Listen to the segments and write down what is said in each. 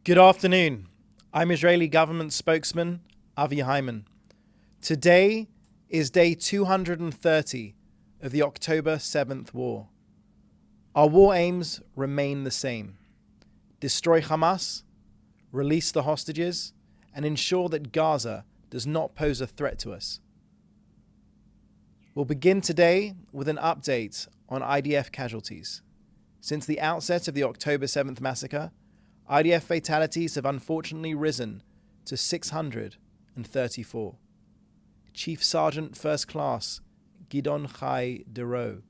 Good afternoon. I'm Israeli government spokesman Avi Hyman. Today is day 230 of the October 7th war. Our war aims remain the same. Destroy Hamas, release the hostages, and ensure that Gaza does not pose a threat to us. We'll begin today with an update on IDF casualties. Since the outset of the October 7th massacre, IDF fatalities have unfortunately risen to 634. Chief Sergeant First Class Gidon Chai Dero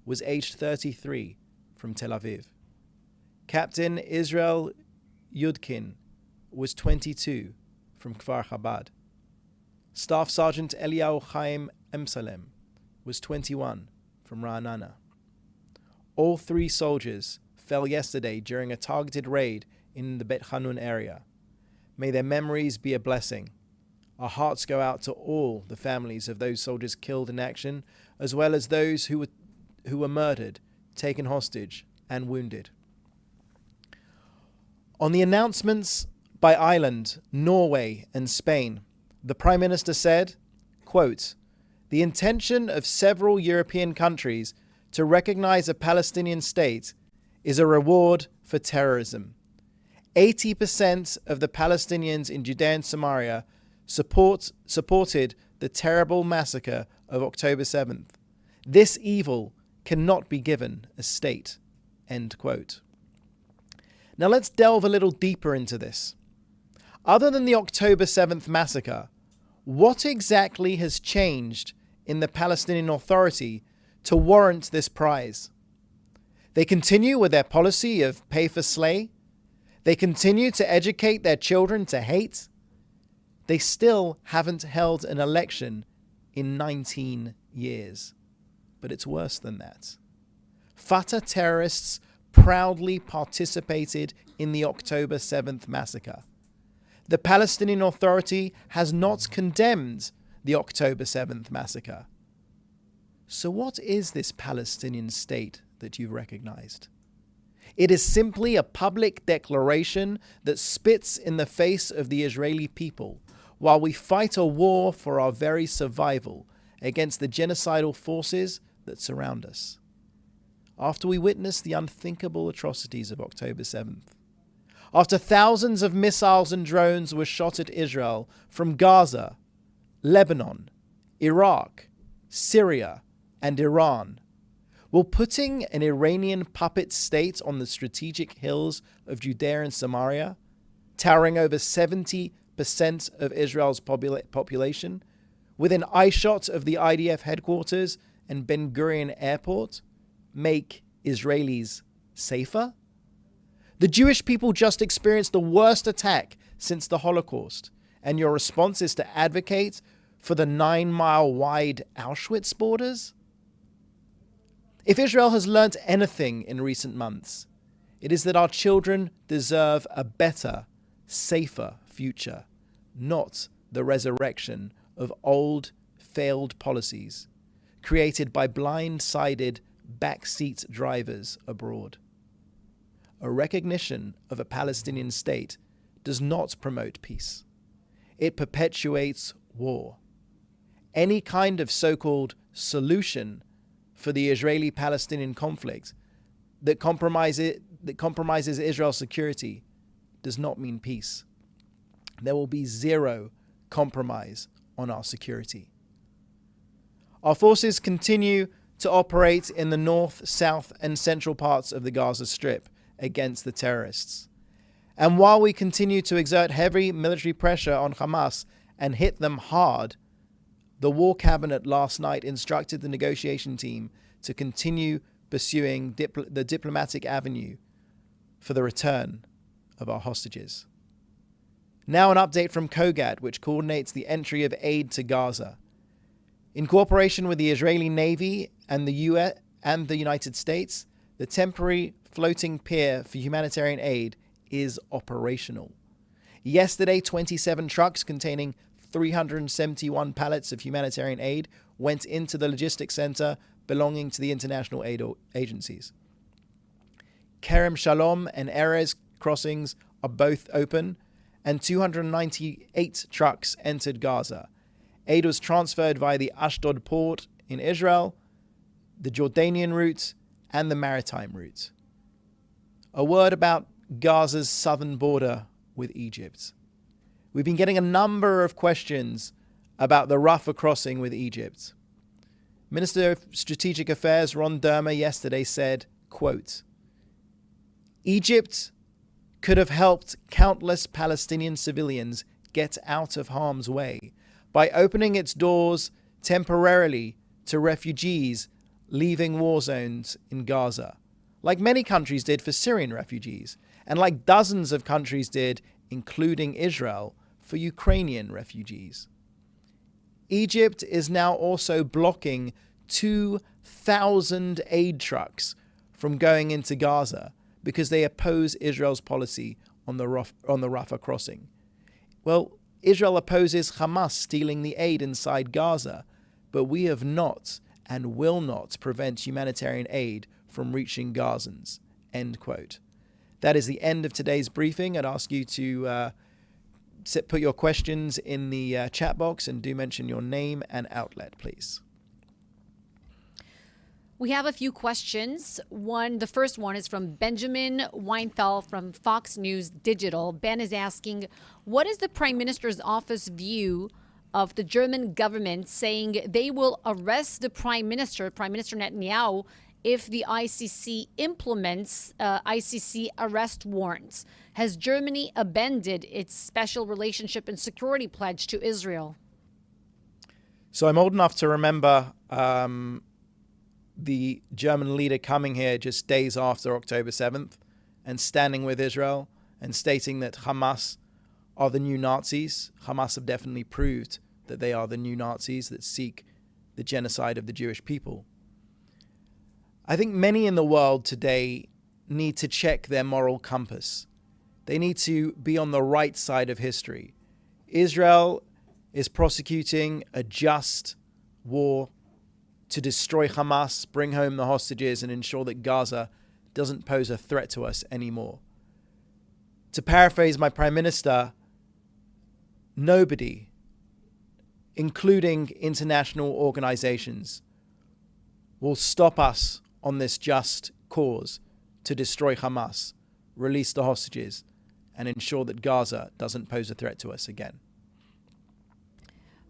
was aged 33 from Tel Aviv. Captain Israel Yudkin was 22 from Kfar Chabad. Staff Sergeant Eliyahu Chaim Emsalem was 21 from Ra'anana. All three soldiers fell yesterday during a targeted raid in the Bet Hanun area. May their memories be a blessing. Our hearts go out to all the families of those soldiers killed in action, as well as those who were murdered, taken hostage, and wounded. On the announcements by Ireland, Norway, and Spain, the Prime Minister said, quote, "The intention of several European countries to recognize a Palestinian state is a reward for terrorism. 80% of the Palestinians in Judea and Samaria supported the terrible massacre of October 7th. This evil cannot be given a state." End quote. Now let's delve a little deeper into this. Other than the October 7th massacre, what exactly has changed in the Palestinian Authority to warrant this prize? They continue with their policy of pay for slay. They continue to educate their children to hate. They still haven't held an election in 19 years. But it's worse than that. Fatah terrorists proudly participated in the October 7th massacre. The Palestinian Authority has not condemned the October 7th massacre. So what is this Palestinian state that you've recognized? It is simply a public declaration that spits in the face of the Israeli people while we fight a war for our very survival against the genocidal forces that surround us. After we witnessed the unthinkable atrocities of October 7th, after thousands of missiles and drones were shot at Israel from Gaza, Lebanon, Iraq, Syria, and Iran, will putting an Iranian puppet state on the strategic hills of Judea and Samaria, towering over 70% of Israel's population, within eyeshot of the IDF headquarters and Ben Gurion Airport, make Israelis safer? The Jewish people just experienced the worst attack since the Holocaust, and your response is to advocate for the 9-mile-wide Auschwitz borders? If Israel has learnt anything in recent months, it is that our children deserve a better, safer future, not the resurrection of old, failed policies created by blind-sided backseat drivers abroad. A recognition of a Palestinian state does not promote peace. It perpetuates war. Any kind of so-called solution for the Israeli-Palestinian conflict that compromises Israel's security does not mean peace. There will be zero compromise on our security. Our forces continue to operate in the north, south, and central parts of the Gaza Strip against the terrorists. And while we continue to exert heavy military pressure on Hamas and hit them hard, the War Cabinet last night instructed the negotiation team to continue pursuing the diplomatic avenue for the return of our hostages. Now an update from COGAT, which coordinates the entry of aid to Gaza. In cooperation with the Israeli Navy and the US and the United States, the temporary floating pier for humanitarian aid is operational. Yesterday, 27 trucks containing 371 pallets of humanitarian aid went into the logistics center belonging to the international aid agencies. Kerem Shalom and Erez crossings are both open, and 298 trucks entered Gaza. Aid was transferred via the Ashdod port in Israel, the Jordanian route, and the maritime route. A word about Gaza's southern border with Egypt. We've been getting a number of questions about the Rafah crossing with Egypt. Minister of Strategic Affairs Ron Dermer yesterday said, quote, Egypt could have helped countless Palestinian civilians get out of harm's way by opening its doors temporarily to refugees leaving war zones in Gaza, like many countries did for Syrian refugees, and like dozens of countries did, including Israel, for Ukrainian refugees. Egypt is now also blocking 2,000 aid trucks from going into Gaza because they oppose Israel's policy on the Rafah crossing. Well, Israel opposes Hamas stealing the aid inside Gaza, but we have not and will not prevent humanitarian aid from reaching Gazans. End quote. That is the end of today's briefing. I'd ask you to put your questions in the chat box and do mention your name and outlet, please. We have a few questions. The first one is from Benjamin Weinthal from Fox News Digital. Ben is asking, what is the Prime Minister's office view of the German government saying they will arrest the Prime Minister Netanyahu, if the ICC implements ICC arrest warrants? Has Germany abandoned its special relationship and security pledge to Israel? So I'm old enough to remember the German leader coming here just days after October 7th and standing with Israel and stating that Hamas are the new Nazis. Hamas have definitely proved that they are the new Nazis that seek the genocide of the Jewish people. I think many in the world today need to check their moral compass. They need to be on the right side of history. Israel is prosecuting a just war to destroy Hamas, bring home the hostages, and ensure that Gaza doesn't pose a threat to us anymore. To paraphrase my Prime Minister, nobody, including international organizations, will stop us on this just cause to destroy Hamas, release the hostages, and ensure that Gaza doesn't pose a threat to us again.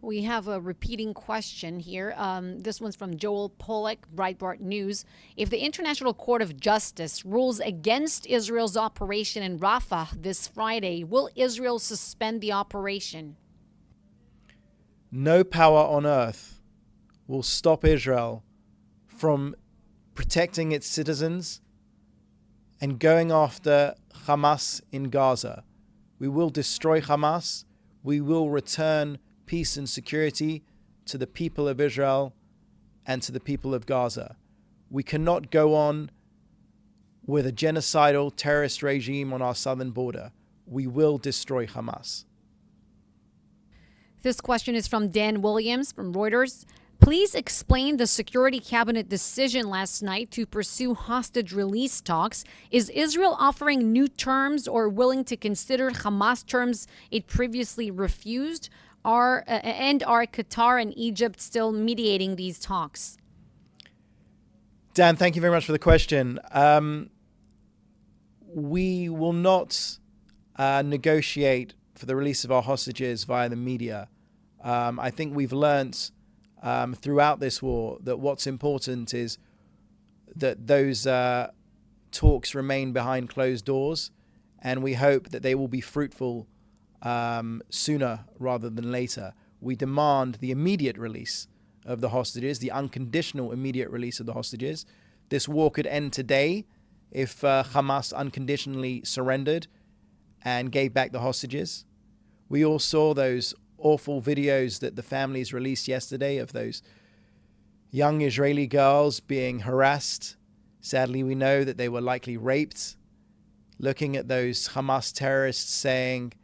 We have a repeating question here. This one's from Joel Pollack, Breitbart News. If the International Court of Justice rules against Israel's operation in Rafah this Friday, will Israel suspend the operation? No power on earth will stop Israel from protecting its citizens and going after Hamas in Gaza. We will destroy Hamas. We will return peace and security to the people of Israel and to the people of Gaza. We cannot go on with a genocidal terrorist regime on our southern border. We will destroy Hamas. This question is from Dan Williams from Reuters. Please explain the Security Cabinet decision last night to pursue hostage release talks. Is Israel offering new terms or willing to consider Hamas terms it previously refused? Are Qatar and Egypt still mediating these talks? Dan, thank you very much for the question. We will not negotiate for the release of our hostages via the media. I think we've learnt throughout this war that what's important is that those talks remain behind closed doors, and we hope that they will be fruitful sooner rather than later. We demand the immediate release of the hostages, the unconditional immediate release of the hostages. This war could end today if Hamas unconditionally surrendered and gave back the hostages. We all saw those awful videos that the families released yesterday of those young Israeli girls being harassed. Sadly, we know that they were likely raped. Looking at those Hamas terrorists saying,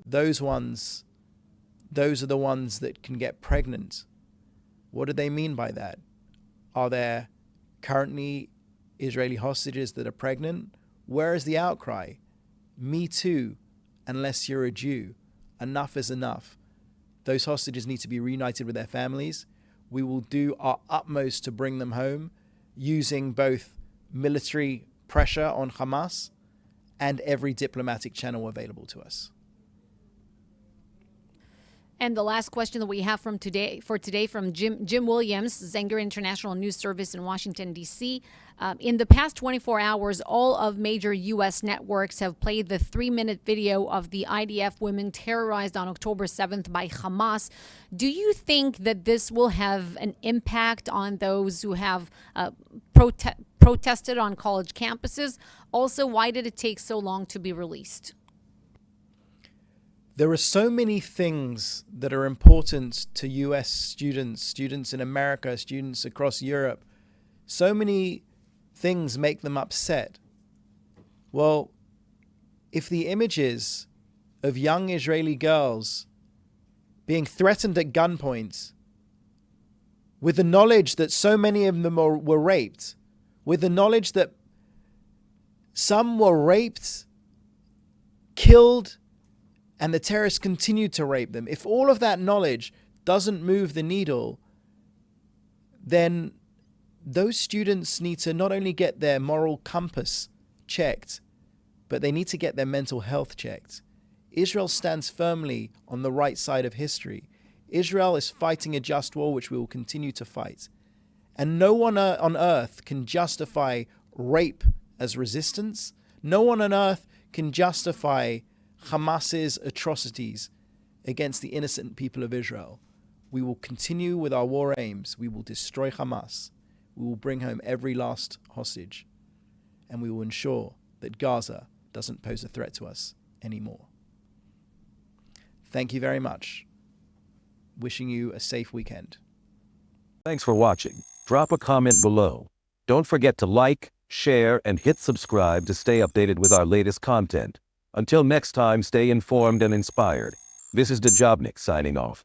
those are the ones that can get pregnant. What do they mean by that? Are there currently Israeli hostages that are pregnant? Where is the outcry? Me too, unless you're a Jew. Enough is enough. Those hostages need to be reunited with their families. We will do our utmost to bring them home using both military pressure on Hamas and every diplomatic channel available to us. And the last question that we have from today from Jim Williams, Zenger International News Service in Washington, D.C. In the past 24 hours, all of major U.S. networks have played the 3-minute video of the IDF women terrorized on October 7th by Hamas. Do you think that this will have an impact on those who have protested on college campuses? Also, why did it take so long to be released? There are so many things that are important to US students, students in America, students across Europe. So many things make them upset. Well, if the images of young Israeli girls being threatened at gunpoint, with the knowledge that so many of them were raped, with the knowledge that some were raped, killed, and the terrorists continued to rape them, if all of that knowledge doesn't move the needle, then those students need to not only get their moral compass checked, but they need to get their mental health checked. Israel stands firmly on the right side of history. Israel is fighting a just war, which we will continue to fight. And no one on earth can justify rape as resistance. No one on earth can justify Hamas's atrocities against the innocent people of Israel. We will continue with our war aims. We will destroy Hamas. We will bring home every last hostage. And we will ensure that Gaza doesn't pose a threat to us anymore. Thank you very much. Wishing you a safe weekend. Thanks for watching. Drop a comment below. Don't forget to like, share, and hit subscribe to stay updated with our latest content. Until next time, stay informed and inspired. This is Dejobnik signing off.